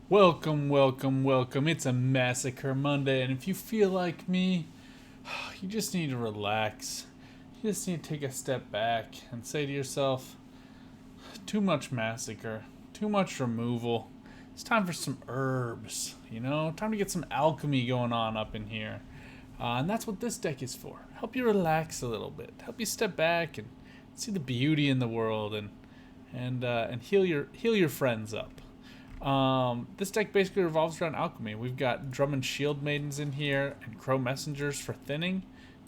Welcome, welcome, welcome. It's a Massacre Monday, and if you feel like me, you just need to relax. You just need to take a step back and say to yourself, too much massacre, too much removal. It's time for some herbs, Time to get some alchemy going on up in here. And that's what this deck is for. Help you relax a little bit. Help you step back and see the beauty in the world and heal your friends up. This deck basically revolves around alchemy. We've got Drum and Shield Maidens in here and Crow Messengers for thinning,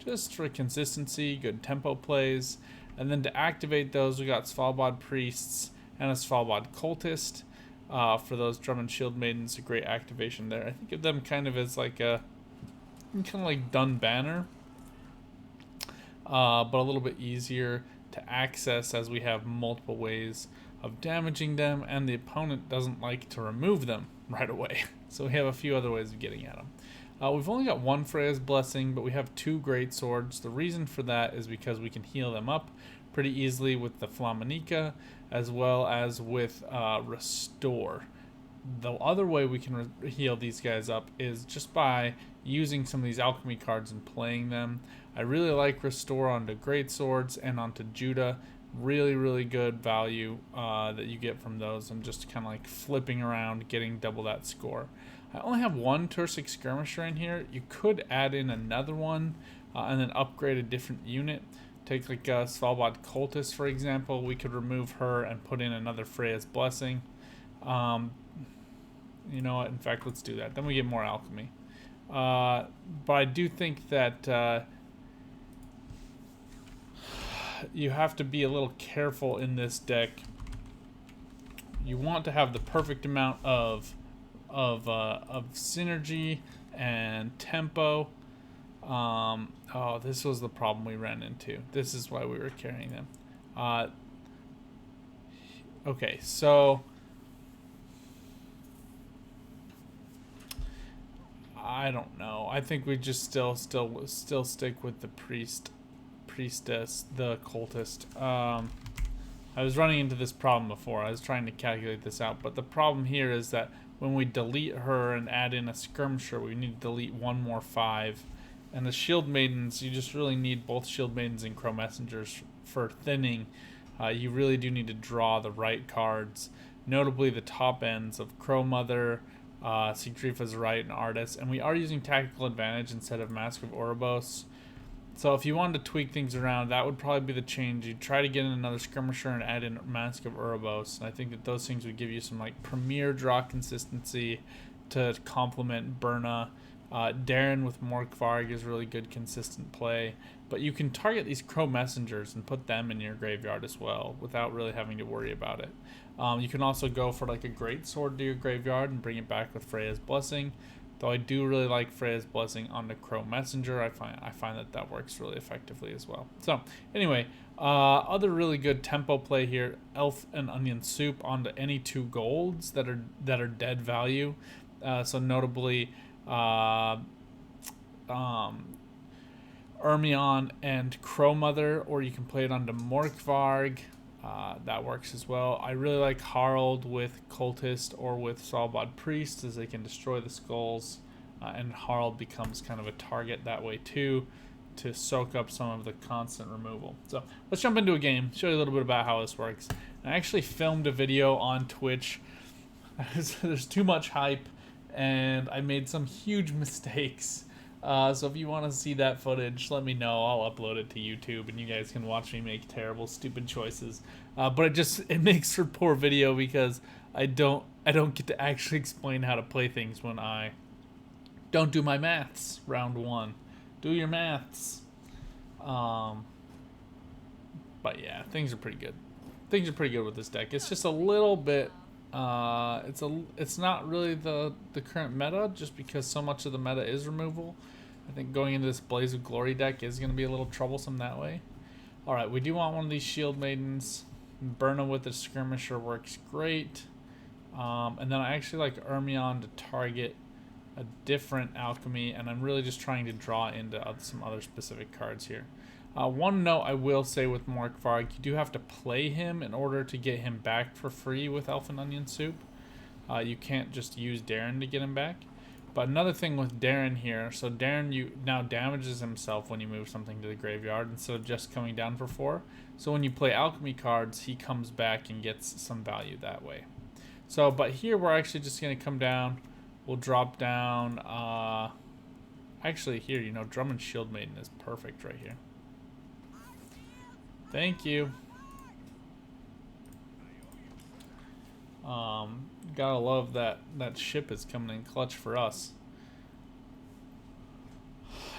just for consistency, good tempo plays. And then to activate those, we got Svalbard Priests and a Svalbard Cultist. For those Drum and Shield Maidens, a great activation there. I think of them kind of as like a kind of like Dun Banner, but a little bit easier to access as we have multiple ways of damaging them, and the opponent doesn't like to remove them right away. So we have a few other ways of getting at them. We've only got one Freya's Blessing, but we have two Great Swords. The reason for that is because we can heal them up pretty easily with the Flaminica, as well as with Restore. The other way we can heal these guys up is just by using some of these alchemy cards and playing them. I really like Restore onto Great Swords and onto Judah. Really, really good value that you get from those, and just kind of like flipping around, getting double that score. I only have one Tursic Skirmisher in here. You could add in another one and then upgrade a different unit. Take like a Svalbard Cultist, for example. We could remove her and put in another Freya's Blessing. You know what? In fact, let's do that. Then we get more alchemy. But I do think that you have to be a little careful in this deck. You want to have the perfect amount of synergy and tempo. Oh, this was the problem we ran into. This is why we were carrying them. Okay, so I don't know. I think we just still stick with the priestess, the cultist. I was running into this problem before. I was trying to calculate this out, but the problem here is that when we delete her and add in a skirmisher, we need to delete one more 5. And the Shield Maidens, you just really need both Shield Maidens and Crow Messengers for thinning. You really do need to draw the right cards, notably the top ends of Crow Mother, Sigdrifa's Right, and Artis. And we are using Tactical Advantage instead of Mask of Ouroboros. So if you wanted to tweak things around, that would probably be the change. You'd try to get in another Skirmisher and add in Mask of Ouroboros. And I think that those things would give you some like premier draw consistency to complement Berna. Darren with Morkvarg is really good consistent play. But you can target these Crow Messengers and put them in your graveyard as well without really having to worry about it. You can also go for like a Great Sword to your graveyard and bring it back with Freya's Blessing. Though I do really like Freya's Blessing on the Crow Messenger. I find that works really effectively as well. So anyway, other really good tempo play here: Elf and Onion Soup onto any 2 golds that are dead value. So notably, Ermion and Crow Mother, or you can play it onto Morkvarg. That works as well. I really like Harald with Cultist or with Svalbard Priest, as they can destroy the skulls, and Harald becomes kind of a target that way too, to soak up some of the constant removal. So let's jump into a game, show you a little bit about how this works. I actually filmed a video on Twitch. There's too much hype, and I made some huge mistakes. So if you want to see that footage, let me know. I'll upload it to YouTube, and you guys can watch me make terrible, stupid choices. But it makes for poor video because I don't get to actually explain how to play things when I don't do my maths. Round 1, do your maths. But yeah, things are pretty good. Things are pretty good with this deck. It's just a little bit. It's not really the current meta, just because so much of the meta is removal. I think going into this Blaze of Glory deck is going to be a little troublesome that way. Alright, we do want one of these Shield Maidens. Berna with the Skirmisher works great. And then I actually like Ermion to target a different alchemy, and I'm really just trying to draw into some other specific cards here. One note I will say with Morkvarg, you do have to play him in order to get him back for free with Elf and Onion Soup. You can't just use Darren to get him back. But another thing with Darren here, so Darren now damages himself when you move something to the graveyard instead of just coming down for 4. So when you play alchemy cards, he comes back and gets some value that way. So, but here we're actually just going to come down. We'll drop down. Actually, here, you know, Drummond Shield Maiden is perfect right here. Thank you. Gotta love that ship is coming in clutch for us.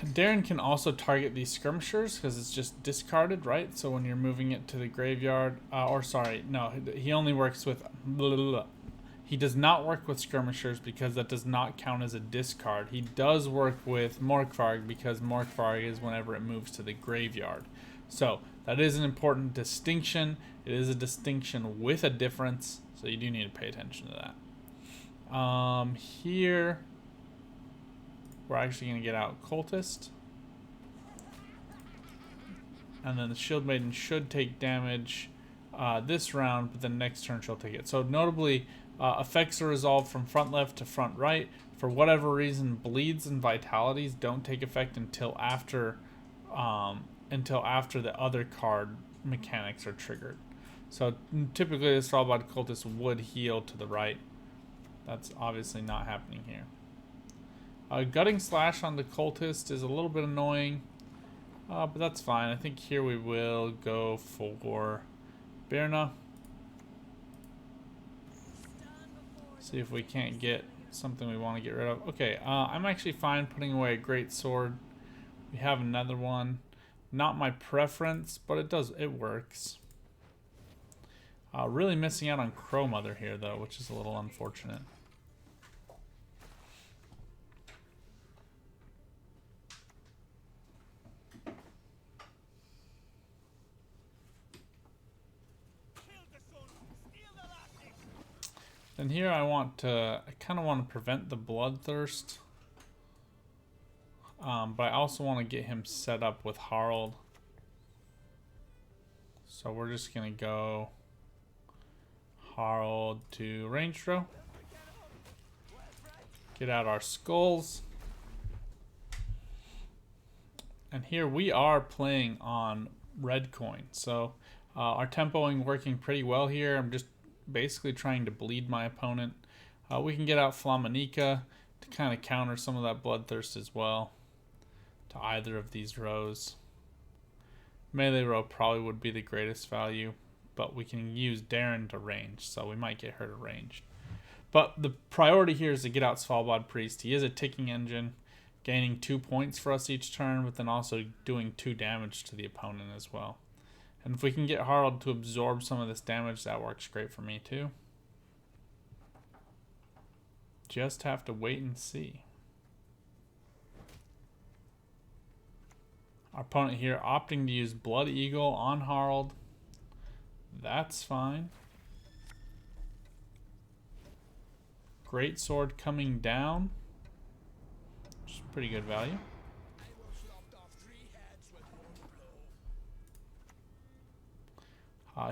Darren can also target these skirmishers because it's just discarded, right? So when you're moving it to the graveyard, or sorry, no, he only works with, he does not work with skirmishers because that does not count as a discard. He does work with Morkvarg because Morkvarg is whenever it moves to the graveyard. So that is an important distinction. It is a distinction with a difference, so you do need to pay attention to that. Here, we're actually going to get out Cultist. And then the Shield Maiden should take damage this round, but the next turn she'll take it. So notably, effects are resolved from front left to front right. For whatever reason, bleeds and vitalities don't take effect until after the other card mechanics are triggered. So typically the Svalbard Cultist would heal to the right. That's obviously not happening here. Gutting Slash on the Cultist is a little bit annoying, but that's fine. I think here we will go for Birna. See if we can't get something we want to get rid of. Okay, I'm actually fine putting away a Great Sword. We have another one. Not my preference, but it works. Really missing out on Crow Mother here, though, which is a little unfortunate. And here I kind of want to prevent the Bloodthirst. But I also want to get him set up with Harald. So we're just going to go Harald to range throw. Get out our skulls. And here we are playing on red coin. So our tempoing working pretty well here. I'm just basically trying to bleed my opponent. We can get out Flaminica to kind of counter some of that Bloodthirst as well to either of these rows. Melee row probably would be the greatest value, but we can use Darren to range, so we might get her to range. But the priority here is to get out Svalbard Priest. He is a ticking engine, gaining 2 points for us each turn, but then also doing 2 damage to the opponent as well. And if we can get Harald to absorb some of this damage, that works great for me too. Just have to wait and see. Our opponent here opting to use Blood Eagle on Harald. That's fine. Great Sword coming down, which is pretty good value.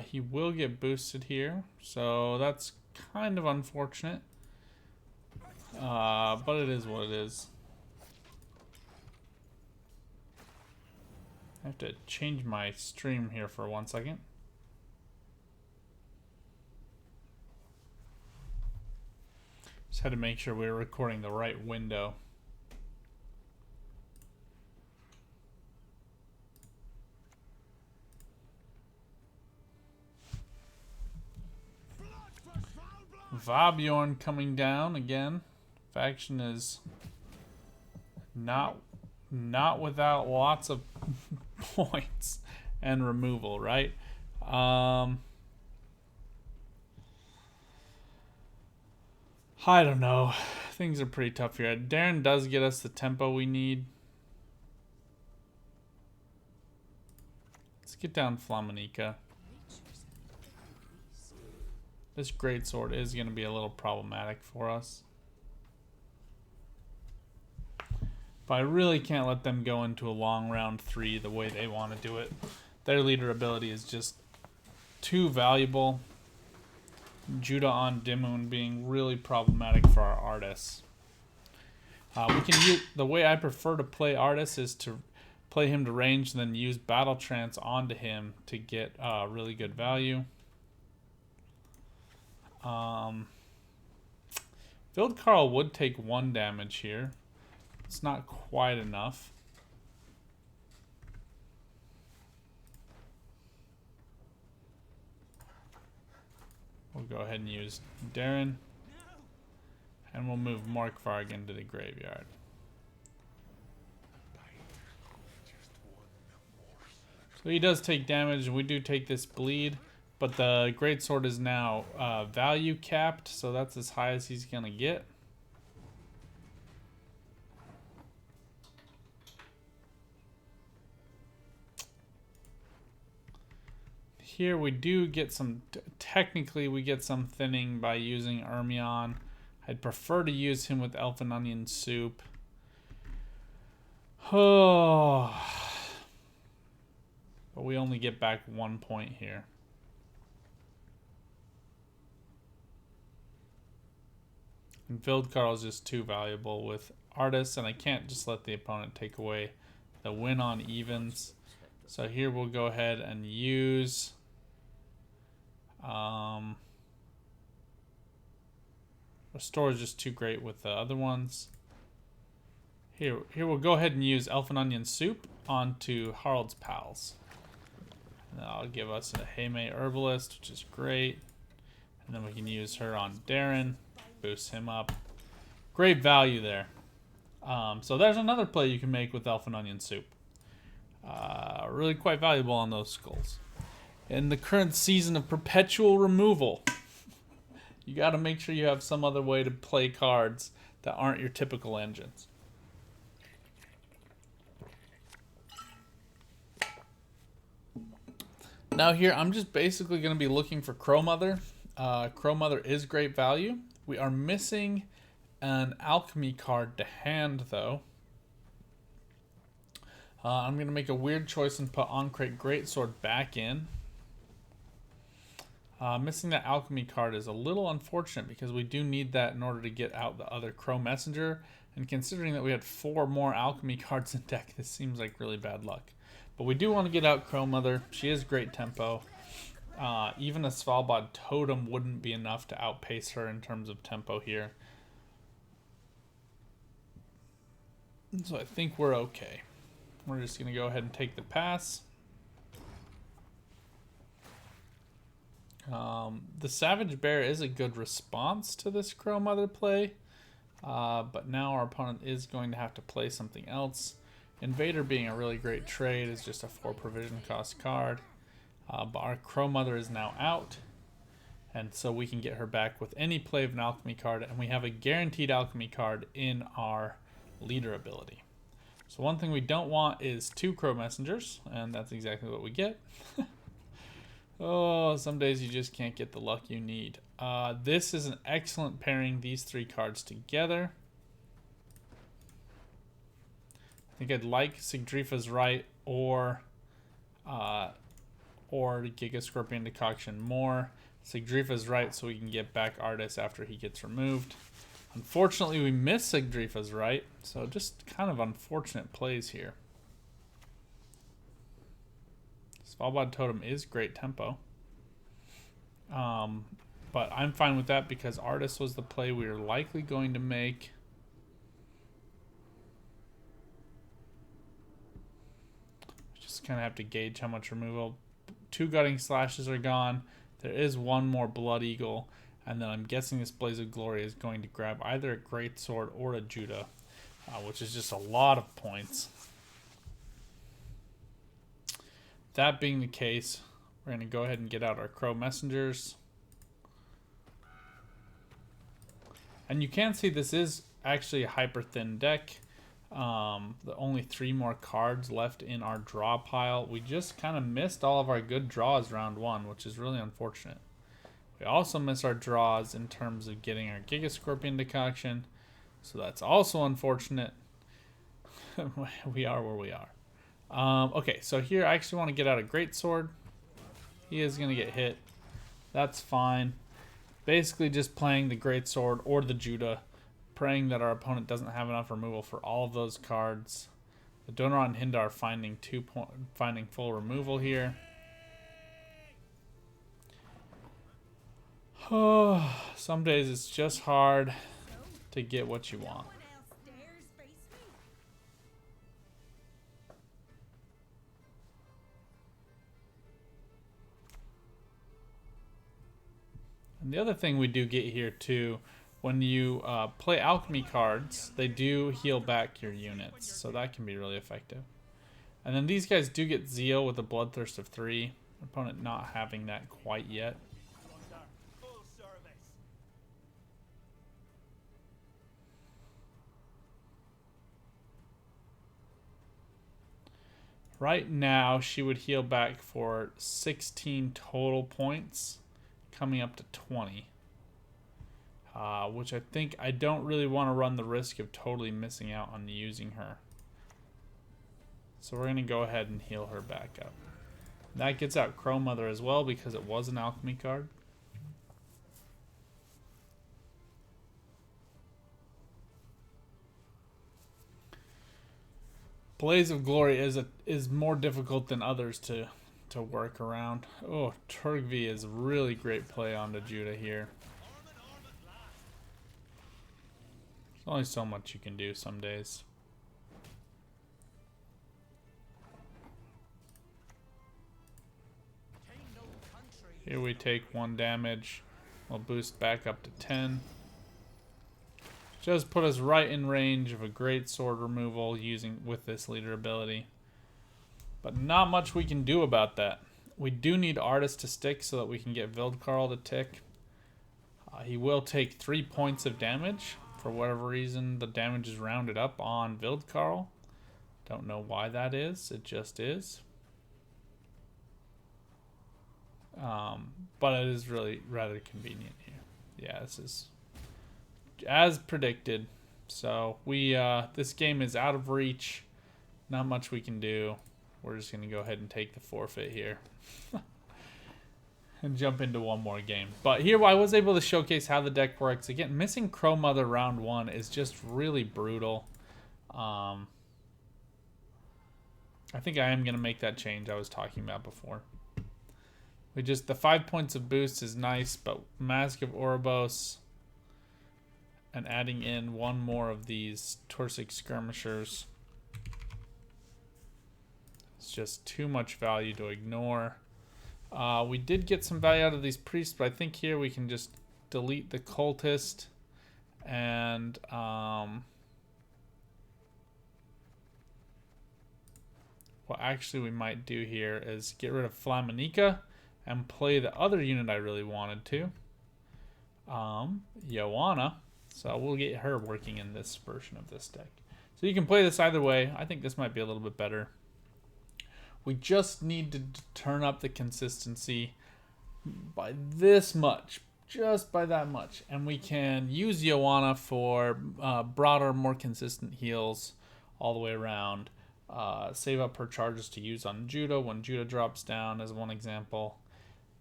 He will get boosted here, so that's kind of unfortunate. But it is what it is. I have to change my stream here for 1 second. Just had to make sure we were recording the right window. Vabjorn coming down again. Faction is not without lots of points and removal, right? I don't know. Things are pretty tough here. Darren does get us the tempo we need. Let's get down Flaminica. This greatsword is going to be a little problematic for us. But I really can't let them go into a long round 3 the way they want to do it. Their leader ability is just too valuable. Judah on Dimoon being really problematic for our artists. We can use, the way I prefer to play artists is to play him to range and then use Battle Trance onto him to get really good value. Field Carl would take 1 damage here. It's not quite enough. We'll go ahead and use Darren. And we'll move Morkvarg into the graveyard. So he does take damage, and we do take this bleed. But the Greatsword is now value capped, so that's as high as he's going to get. Here we do get some, technically we get some thinning by using Ermion. I'd prefer to use him with Elfin Onion Soup. Oh. But we only get back 1 point here. And Vildkarl is just too valuable with Artists, and I can't just let the opponent take away the win on evens. So here we'll go ahead and use... Restore is just too great with the other ones. Here we'll go ahead and use Elfin Onion Soup onto Harald's Pals. And that'll give us a Heime Herbalist, which is great. And then we can use her on Darren, boost him up. Great value there. So there's another play you can make with Elfin Onion Soup. Really quite valuable on those skulls. In the current season of perpetual removal, you got to make sure you have some other way to play cards that aren't your typical engines. Now here, I'm just basically going to be looking for Crow Mother. Crow Mother is great value. We are missing an alchemy card to hand, though. I'm going to make a weird choice and put Ancrate Greatsword back in. Missing that alchemy card is a little unfortunate because we do need that in order to get out the other Crow Messenger. And considering that we had 4 more alchemy cards in deck, this seems like really bad luck. But we do want to get out Crow Mother. She is great tempo. Even a Svalbard Totem wouldn't be enough to outpace her in terms of tempo here. So I think we're okay. We're just going to go ahead and take the pass. The Savage Bear is a good response to this Crow Mother play. But now our opponent is going to have to play something else. Invader being a really great trade is just a 4 provision cost card. But our Crow Mother is now out. And so we can get her back with any play of an alchemy card. And we have a guaranteed alchemy card in our leader ability. So one thing we don't want is 2 Crow Messengers. And that's exactly what we get. Oh, some days you just can't get the luck you need. This is an excellent pairing, these 3 cards together. I think I'd like Sigdrifa's Right or Giga Scorpion Decoction more. Sigdrifa's Right so we can get back Artis after he gets removed. Unfortunately, we miss Sigdrifa's Right, so just kind of unfortunate plays here. Svalbard Totem is great tempo. But I'm fine with that because Artis was the play we were likely going to make. Just kind of have to gauge how much removal. 2 Gutting Slashes are gone. There is 1 more Blood Eagle. And then I'm guessing this Blaze of Glory is going to grab either a Greatsword or a Judah. Which is just a lot of points. That being the case, we're going to go ahead and get out our Crow Messengers. And you can see this is actually a hyper thin deck. The only 3 more cards left in our draw pile. We just kind of missed all of our good draws round 1, which is really unfortunate. We also miss our draws in terms of getting our Giga Scorpion Decoction. So that's also unfortunate. We are where we are. Okay, so here I actually want to get out a Greatsword. He is going to get hit. That's fine. Basically just playing the Greatsword or the Judah, praying that our opponent doesn't have enough removal for all of those cards. The Donor and Hindar finding full removal here. Oh, some days it's just hard to get what you want. And the other thing we do get here too, when you play alchemy cards, they do heal back your units, so that can be really effective. And then these guys do get Zeal with a Bloodthirst of 3. Opponent not having that quite yet. Right now, she would heal back for 16 total points, coming up to 20. Which I don't really want to run the risk of totally missing out on using her. So we're going to go ahead and heal her back up. That gets out Crow Mother as well because it was an alchemy card. Blaze of Glory is more difficult than others to work around. Oh, Turgvi is really great play onto Judah here. There's only so much you can do some days. Here we take 1 damage. We'll boost back up to 10. Just put us right in range of a great sword removal with this leader ability. But not much we can do about that. We do need Artist to stick so that we can get Vildkarl to tick. He will take 3 points of damage. For whatever reason, the damage is rounded up on Vildkarl. Don't know why that is. It just is. But it is really rather convenient here. Yeah, this is as predicted. So this game is out of reach. Not much we can do. We're just going to go ahead and take the forfeit here. And jump into one more game. But here I was able to showcase how the deck works. Again, missing Crow Mother round 1 is just really brutal. I think I am going to make that change I was talking about before. The 5 points of boost is nice, but Mask of Oribos and adding in 1 more of these Torsic Skirmishers, it's just too much value to ignore. We did get some value out of these priests, but I think here we can just delete the cultist and what actually we might do here is get rid of Flaminica and play the other unit I really wanted to, Joanna. So we'll get her working in this version of this deck. So you can play this either way. I think this might be a little bit better. We just need to turn up the consistency by this much, just by that much. And we can use Joanna for broader, more consistent heals all the way around. Save up her charges to use on Judah when Judah drops down as one example.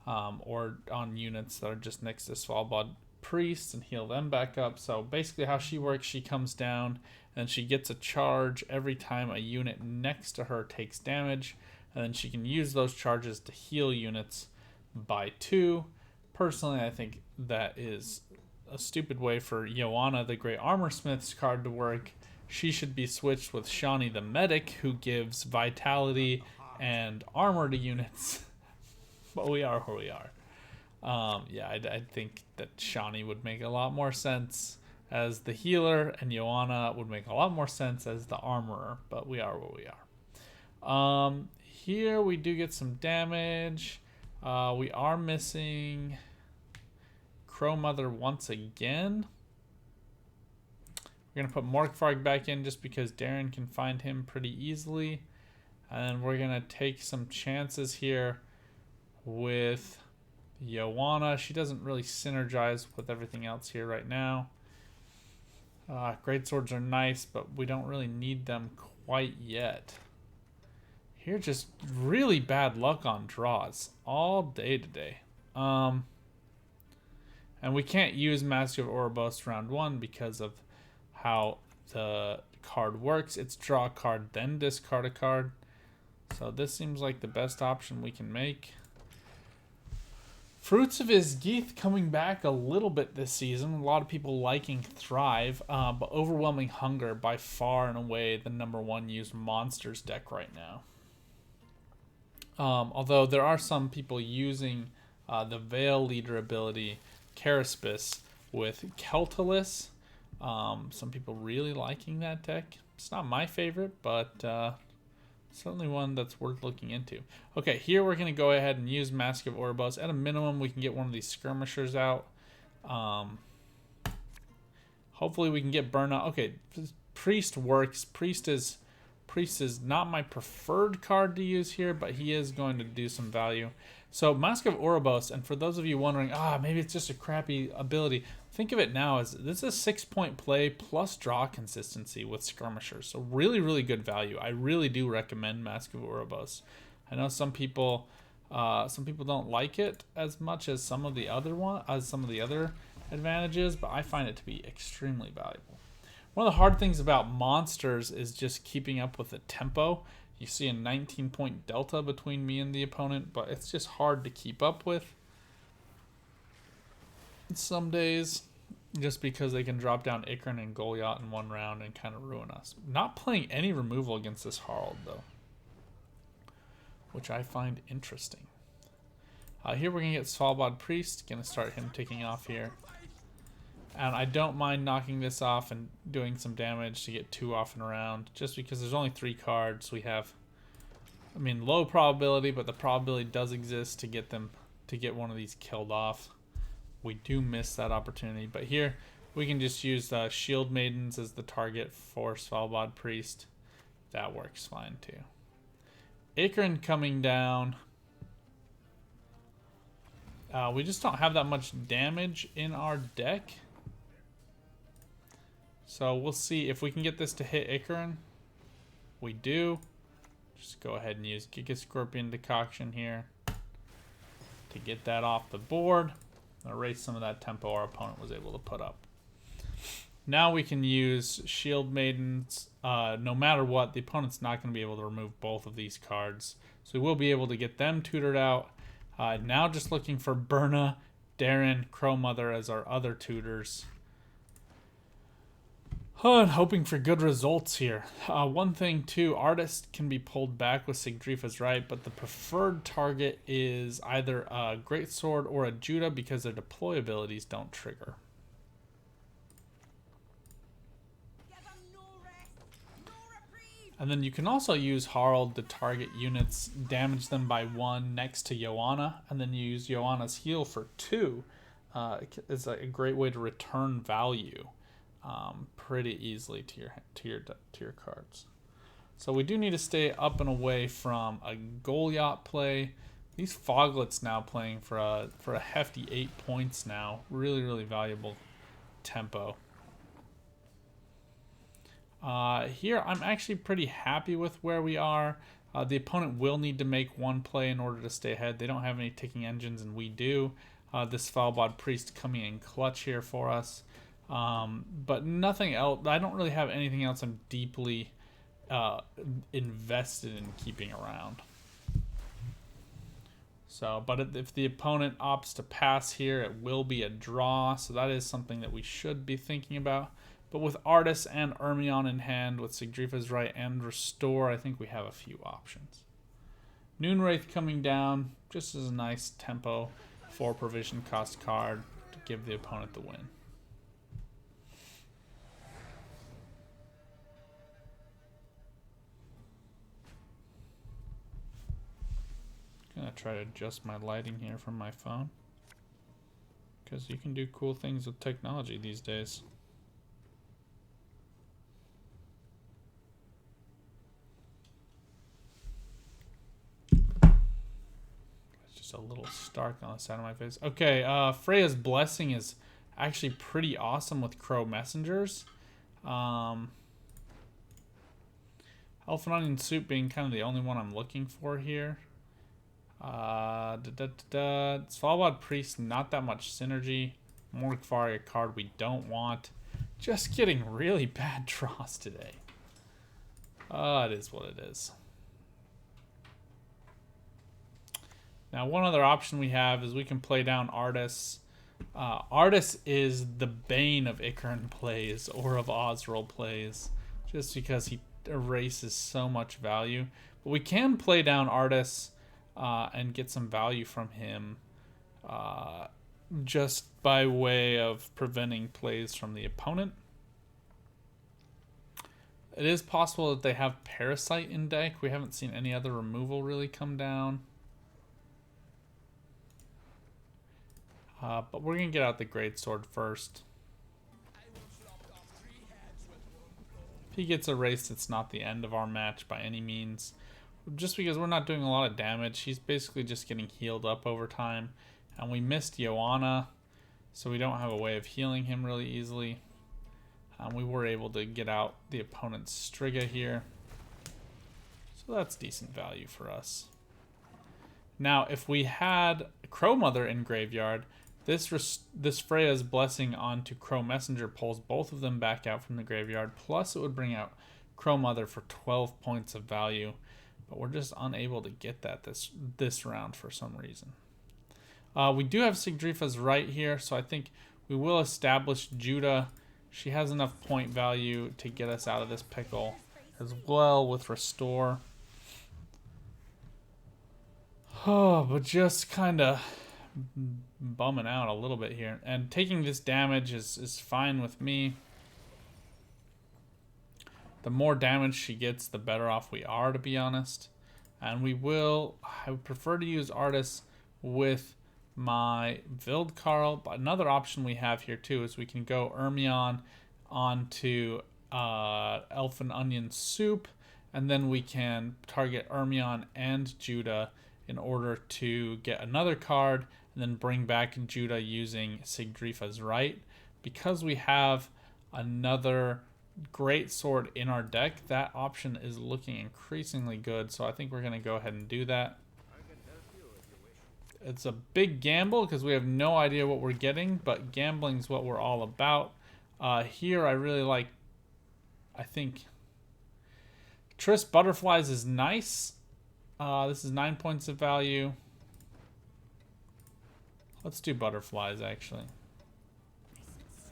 Or on units that are just next to Svalbard Priests and heal them back up. So basically how she works, she comes down and she gets a charge every time a unit next to her takes damage. And then she can use those charges to heal units by 2. Personally, I think that is a stupid way for Joanna, the Great Armorsmith's card, to work. She should be switched with Shani the Medic, who gives vitality and armor to units. But we are where we are. Yeah, I think that Shani would make a lot more sense as the healer, and Joanna would make a lot more sense as the armorer. But we are where we are. Here we do get some damage. We are missing Crow Mother once again. We're going to put Morkvarg back in just because Darren can find him pretty easily. And we're going to take some chances here with Joanna. She doesn't really synergize with everything else here right now. Great swords are nice, but we don't really need them quite yet. Here, just really bad luck on draws all day today. And we can't use Mask of Ouroboros round 1 because of how the card works. It's draw a card, then discard a card. So this seems like the best option we can make. Fruits of Ysgith coming back a little bit this season. A lot of people liking Thrive, but Overwhelming Hunger by far and away the #1 used monsters deck right now. Although there are some people using the Veil Leader ability, Caraspis, with Keltalis. Some people really liking that deck. It's not my favorite, but certainly one that's worth looking into. Okay, here we're going to go ahead and use Mask of Ouroboros. At a minimum, we can get one of these skirmishers out. Hopefully we can get Burnout. Okay, Priest works. Priest is not my preferred card to use here, but he is going to do some value. So Mask of Ouroboros, and for those of you wondering, maybe it's just a crappy ability, think of it now as this is a 6-point play plus draw consistency with skirmishers. So really, really good value. I really do recommend Mask of Ouroboros. I know some people don't like it as much as some of the other advantages, but I find it to be extremely valuable. One of the hard things about monsters is just keeping up with the tempo. You see a 19-point delta between me and the opponent, but it's just hard to keep up with some days, just because they can drop down Ikran and Goliath in one round and kind of ruin us. Not playing any removal against this Harald, though, which I find interesting. Here we're going to get Svalbard Priest. Going to start him ticking off here. And I don't mind knocking this off and doing some damage to get 2 off and around, just because there's only 3 cards. We have, low probability, but the probability does exist to get one of these killed off. We do miss that opportunity, but here we can just use Shield Maidens as the target for Svalbard Priest. That works fine too. Ikran coming down. We just don't have that much damage in our deck. So we'll see if we can get this to hit Ikran. We do. Just go ahead and use Giga Scorpion Decoction here to get that off the board. Erase some of that tempo our opponent was able to put up. Now we can use Shield Maidens. No matter what, the opponent's not going to be able to remove both of these cards. So we will be able to get them tutored out. Now just looking for Berna, Darren, Crow Mother as our other tutors. And hoping for good results here. One thing too, Artist can be pulled back with Sigdrifa's Right, but the preferred target is either a Greatsword or a Judah because their deploy abilities don't trigger. And then you can also use Harald to target units, damage them by 1 next to Joanna, and then use Joanna's heal for 2. It's a great way to return value pretty easily to your cards. So we do need to stay up and away from a Goliath play. These Foglets now playing for a hefty 8 points now. Really, really valuable tempo. Here I'm actually pretty happy with where we are. The opponent will need to make 1 play in order to stay ahead. They don't have any ticking engines, and we do. This Svalbard Priest coming in clutch here for us. But nothing else. I don't really have anything else I'm deeply invested in keeping around. So, but if the opponent opts to pass here, it will be a draw. So that is something that we should be thinking about. But with Artis and Ermion in hand, with Sigdrifa's Right and Restore, I think we have a few options. Noonwraith coming down, just as a nice tempo 4 provision cost card to give the opponent the win. Gonna try to adjust my lighting here from my phone, because you can do cool things with technology these days. It's just a little stark on the side of my face. Okay, Freya's Blessing is actually pretty awesome with Crow Messengers. Elf and Onion Soup being kind of the only one I'm looking for here. Svalbard Priest, not that much synergy. Morgvar, a card we don't want. Just getting really bad draws today. It is what it is. Now, one other option we have is we can play down Artis. Artis is the bane of Icaran plays or of Osril plays, just because he erases so much value. But we can play down Artis and get some value from him just by way of preventing plays from the opponent. It is possible that they have Parasite in deck. We haven't seen any other removal really come down. But we're going to get out the Greatsword first. If he gets erased, it's not the end of our match by any means. Just because we're not doing a lot of damage, he's basically just getting healed up over time. And we missed Joanna, so we don't have a way of healing him really easily. We were able to get out the opponent's Striga here. So that's decent value for us. Now, if we had Crow Mother in graveyard, this Freya's Blessing onto Crow Messenger pulls both of them back out from the graveyard. Plus, it would bring out Crow Mother for 12 points of value. But we're just unable to get that this round for some reason. We do have Sigdrifa's right here, so I think we will establish Judah. She has enough point value to get us out of this pickle as well with Restore. Oh, but just kind of bumming out a little bit here. And taking this damage is fine with me. The more damage she gets, the better off we are, to be honest. And I would prefer to use Artis with my Vildkarl. But another option we have here too is we can go Ermion onto Elfin Onion Soup, and then we can target Ermion and Judah in order to get another card, and then bring back Judah using Sigdrifa's right. Because we have another great sword in our deck, that option is looking increasingly good, so I think we're going to go ahead and do that. It's a big gamble because we have no idea what we're getting, but gambling's what we're all about. Here I really like, I think Triss Butterflies is nice. This is 9 points of value. Let's do Butterflies actually.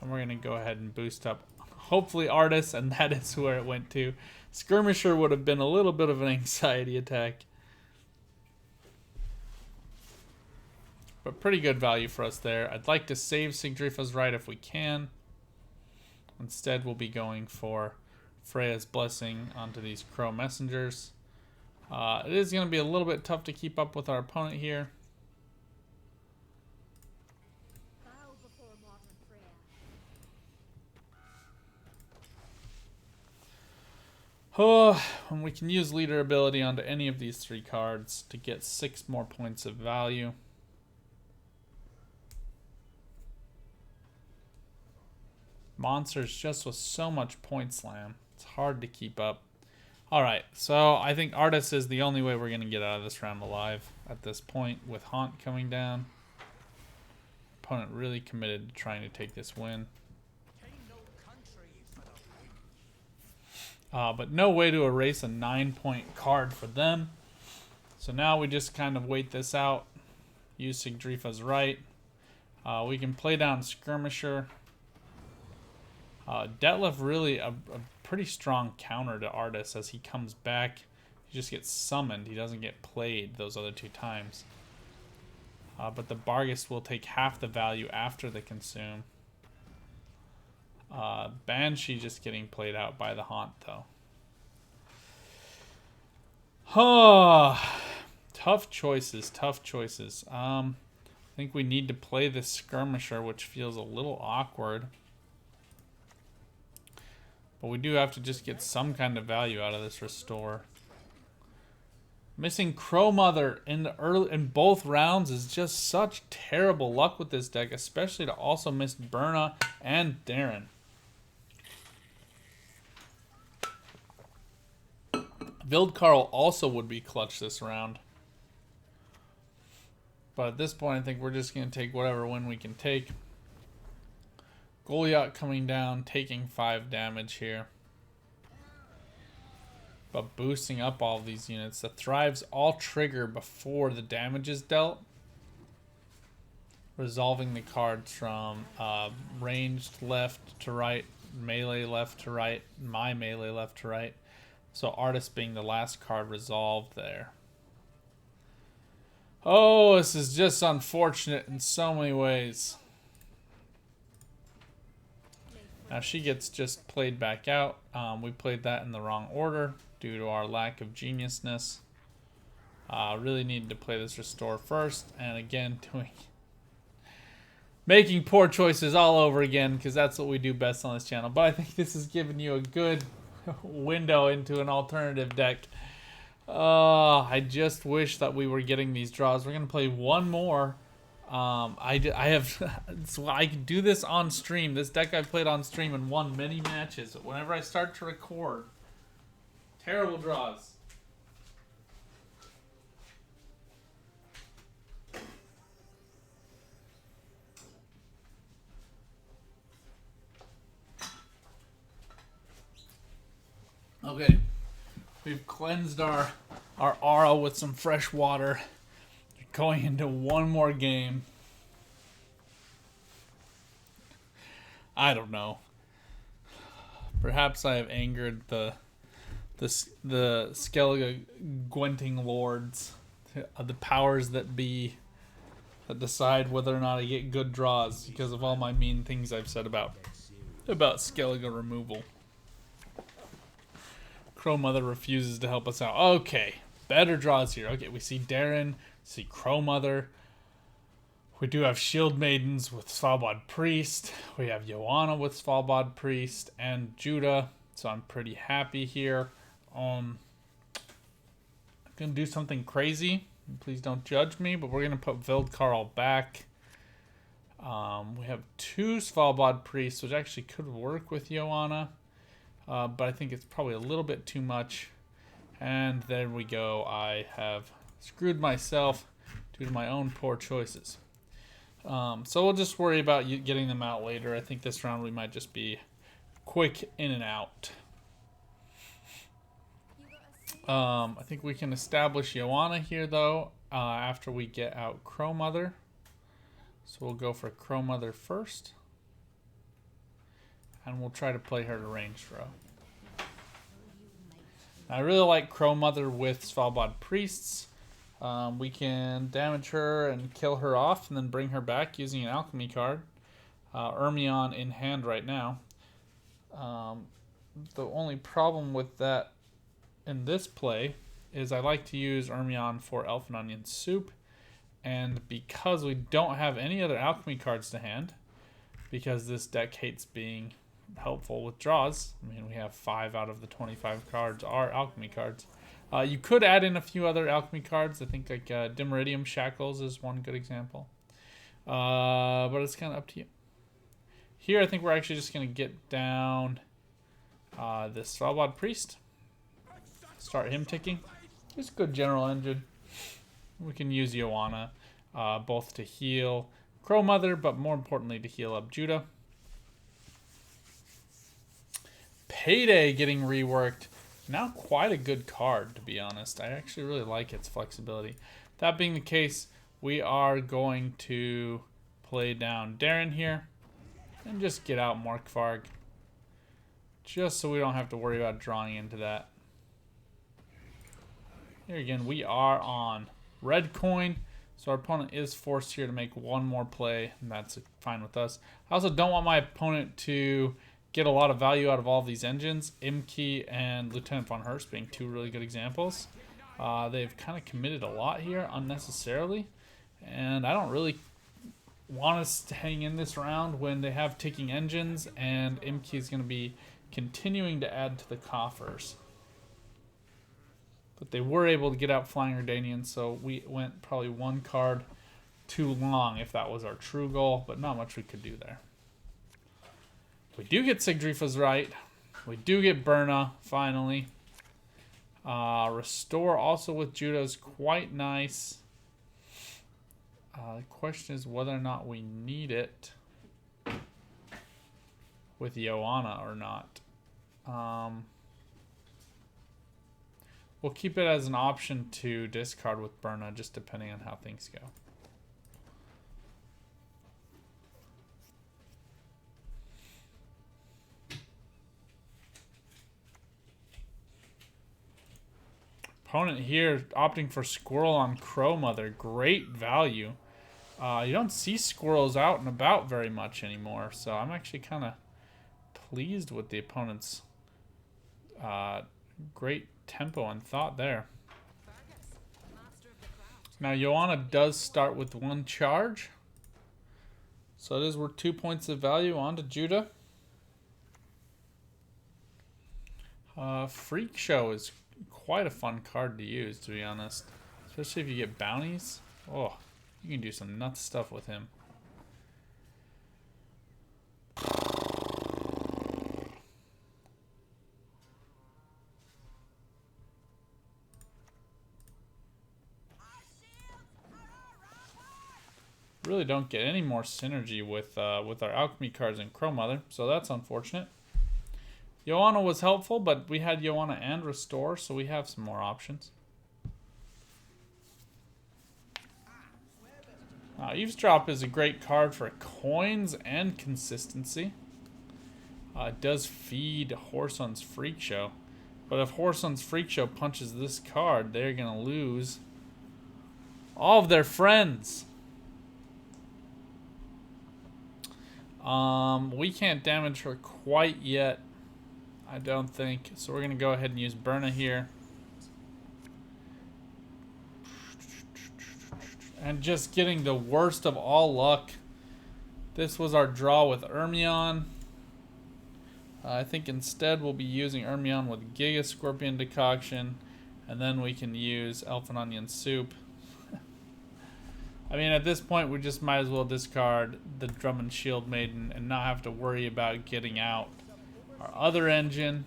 And we're going to go ahead and boost up hopefully Artis, and that is where it went to. Skirmisher would have been a little bit of an anxiety attack. But pretty good value for us there. I'd like to save Sigdrifa's right if we can. Instead, we'll be going for Freya's Blessing onto these Crow Messengers. It is going to be a little bit tough to keep up with our opponent here. And we can use leader ability onto any of these three cards to get 6 more points of value. Monsters just with so much point slam. It's hard to keep up. Alright, so I think Artis is the only way we're going to get out of this round alive at this point with Haunt coming down. Opponent really committed to trying to take this win. But no way to erase a 9-point card for them. So now we just kind of wait this out. Use Sigdrifa's right. We can play down Skirmisher. Detlef really a pretty strong counter to Artis as he comes back. He just gets summoned. He doesn't get played those other 2 times. But the Barghest will take half the value after the consume. Banshee just getting played out by the Haunt though. Tough choices, tough choices. I think we need to play this Skirmisher, which feels a little awkward. But we do have to just get some kind of value out of this Restore. Missing Crow Mother in both rounds is just such terrible luck with this deck, especially to also miss Berna and Darren. Vildkarl also would be clutch this round. But at this point, I think we're just going to take whatever win we can take. Goliath coming down, taking 5 damage here. But boosting up all of these units. The Thrives all trigger before the damage is dealt. Resolving the cards from ranged left to right, melee left to right, my melee left to right. So Artist being the last card resolved there. Oh, this is just unfortunate in so many ways. Now she gets just played back out. We played that in the wrong order due to our lack of geniusness. Really needed to play this restore first, and again making poor choices all over again, because that's what we do best on this channel. But I think this has given you a good window into an alternative deck. I just wish that we were getting these draws. We're gonna play one more. I have so I can do this on stream. This deck I've played on stream and won many matches. Whenever I start to record, terrible draws. Okay, we've cleansed our aura with some fresh water. Going into one more game. I don't know. Perhaps I have angered the Skellige Gwenting lords, the powers that be, that decide whether or not I get good draws because of all my mean things I've said about Skellige removal. Crow Mother refuses to help us out. Okay, better draws here. Okay, we see Darren. See Crow Mother. We do have Shield Maidens with Svalbard Priest. We have Joanna with Svalbard Priest and Judah. So I'm pretty happy here. I'm gonna do something crazy. Please don't judge me, but we're gonna put Vildkarl back. We have 2 Svalbard Priests, which actually could work with Joanna, but I think it's probably a little bit too much. And there we go. I have screwed myself due to my own poor choices. So we'll just worry about getting them out later. I think this round we might just be quick in and out. I think we can establish Joanna here though after we get out Crow Mother. So we'll go for Crow Mother first. And we'll try to play her to range throw. I really like Crow Mother with Svalbard Priests. We can damage her and kill her off and then bring her back using an alchemy card. Ermion in hand right now. The only problem with that in this play is I like to use Ermion for Elf and Onion Soup. And because we don't have any other alchemy cards to hand, because this deck hates being helpful with draws. I mean, we have 5 out of the 25 cards are alchemy cards. You could add in a few other alchemy cards. I think like Dimeridium Shackles is one good example. But it's kind of up to you. Here, I think we're actually just going to get down this Svalbard Priest. Start him ticking. Just a good general engine. We can use Joanna both to heal Crow Mother, but more importantly to heal up Judah. Payday getting reworked. Now quite a good card, to be honest. I actually really like its flexibility. That being the case, we are going to play down Darren here and just get out Morkvarg, just so we don't have to worry about drawing into that. Here again, we are on red coin, so our opponent is forced here to make one more play, and that's fine with us. I also don't want my opponent to get a lot of value out of all of these engines. Imke and Lieutenant von Hurst being 2 really good examples. They've kind of committed a lot here unnecessarily, and I don't really want us to hang in this round when they have ticking engines, and Imke is going to be continuing to add to the coffers. But they were able to get out Flying Redanians, so we went probably 1 card too long if that was our true goal, but not much we could do there. We do get Sigdrifa's right. We do get Berna, finally. Restore also with Judah is quite nice. The question is whether or not we need it. with Joanna or not. We'll keep it as an option to discard with Berna, just depending on how things go. Opponent here opting for Squirrel on Crow Mother. Great value. You don't see squirrels out and about very much anymore, so I'm actually kind of pleased with the opponent's great tempo and thought there. Now, Joanna does start with 1 charge, so it is worth 2 points of value onto Judah. Freak Show is quite a fun card to use, to be honest. Especially if you get bounties. Oh, you can do some nuts stuff with him. Really don't get any more synergy with our alchemy cards and Crow Mother, so that's unfortunate. Joanna was helpful, but we had Joanna and Restore, so we have some more options. Eavesdrop is a great card for coins and consistency. It does feed Horsun's Freak Show, but if Horsun's Freak Show punches this card, they're going to lose all of their friends. We can't damage her quite yet, I don't think. So we're going to go ahead and use Berna here. And just getting the worst of all luck. This was our draw with Ermion. I think instead we'll be using Ermion with Giga Scorpion Decoction. And then we can use Elf and Onion Soup. I mean, at this point, we just might as well discard the Drum and Shield Maiden and not have to worry about getting out our other engine.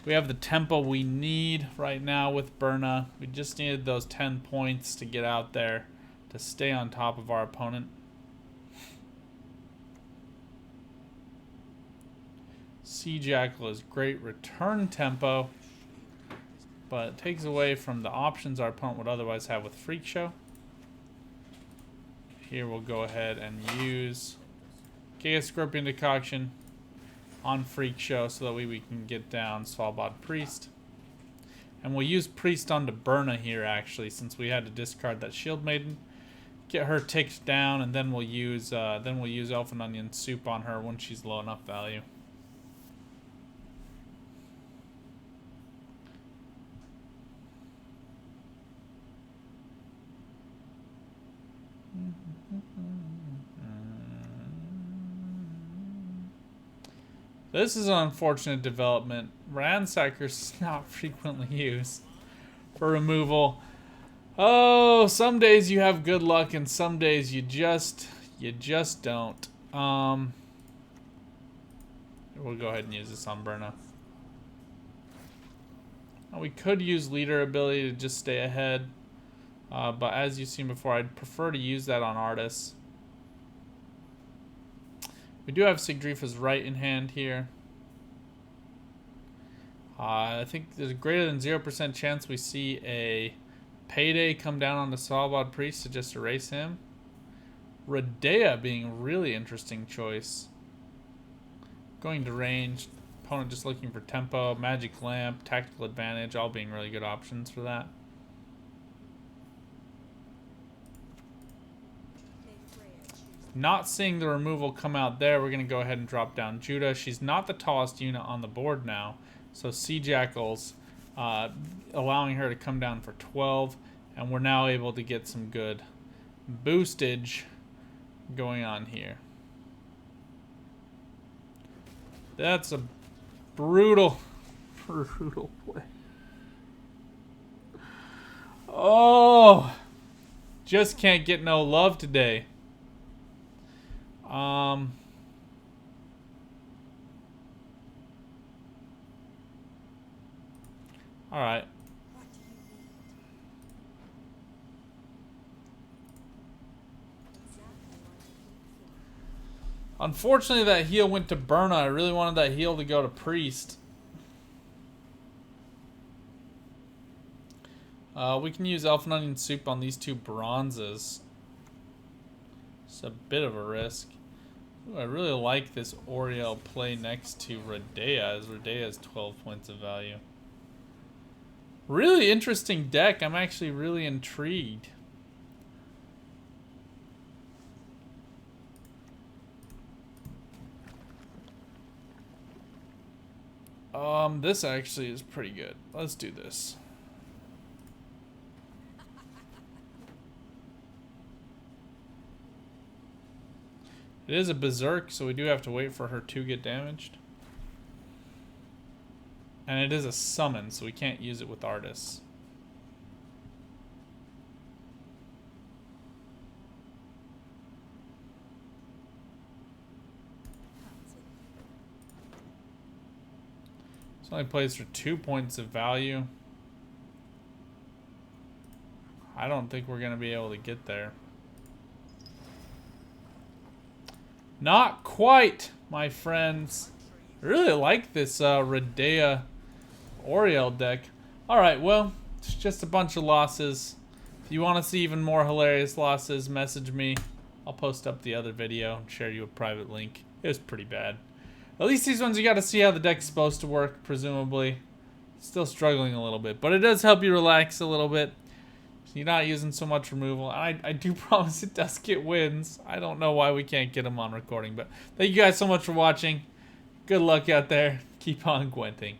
We have the tempo we need right now with Berna. We just needed those 10 points to get out there to stay on top of our opponent. Sea Jackal is great return tempo, but it takes away from the options our opponent would otherwise have with Freak Show. Here we'll go ahead and use Giga Scorpion Decoction on Freak Show so that we can get down Svalbard Priest. And we'll use Priest onto Berna here, actually, since we had to discard that Shield Maiden. Get her ticked down, and then we'll use Elf and Onion Soup on her when she's low enough value. This is an unfortunate development. Ransacker's not frequently used for removal. Oh, some days you have good luck and some days you just don't. We'll go ahead and use this on Berna. Now, we could use leader ability to just stay ahead. But as you've seen before, I'd prefer to use that on Artis. We do have Sigdrifa's right in hand here. I think there's a greater than 0% chance we see a Payday come down on the Svalbard Priest to just erase him. Radea being a really interesting choice. Going to range, opponent just looking for tempo, magic lamp, tactical advantage, all being really good options for that. Not seeing the removal come out there, we're going to go ahead and drop down Judah. She's not the tallest unit on the board now, so Sea Jackal's allowing her to come down for 12, and we're now able to get some good boostage going on here. That's a brutal play. Oh, just can't get no love today. All right. Unfortunately, that heal went to Berna. I really wanted that heal to go to Priest. We can use Elf and Onion Soup on these 2 bronzes. It's a bit of a risk. Ooh, I really like this Oriel play next to Redea, as Redea has 12 points of value. Really interesting deck. I'm actually really intrigued. This actually is pretty good. Let's do this. It is a Berserk, so we do have to wait for her to get damaged. And it is a summon, so we can't use it with Artists. This only plays for 2 points of value. I don't think we're going to be able to get there. Not quite, my friends. I really like this Redea Oriel deck. Alright, well, it's just a bunch of losses. If you want to see even more hilarious losses, message me. I'll post up the other video and share you a private link. It was pretty bad. At least these ones you got to see how the deck's supposed to work, presumably. Still struggling a little bit, but it does help you relax a little bit. You're not using so much removal. I do promise it does get wins. I don't know why we can't get them on recording, but thank you guys so much for watching. Good luck out there. Keep on gwenting.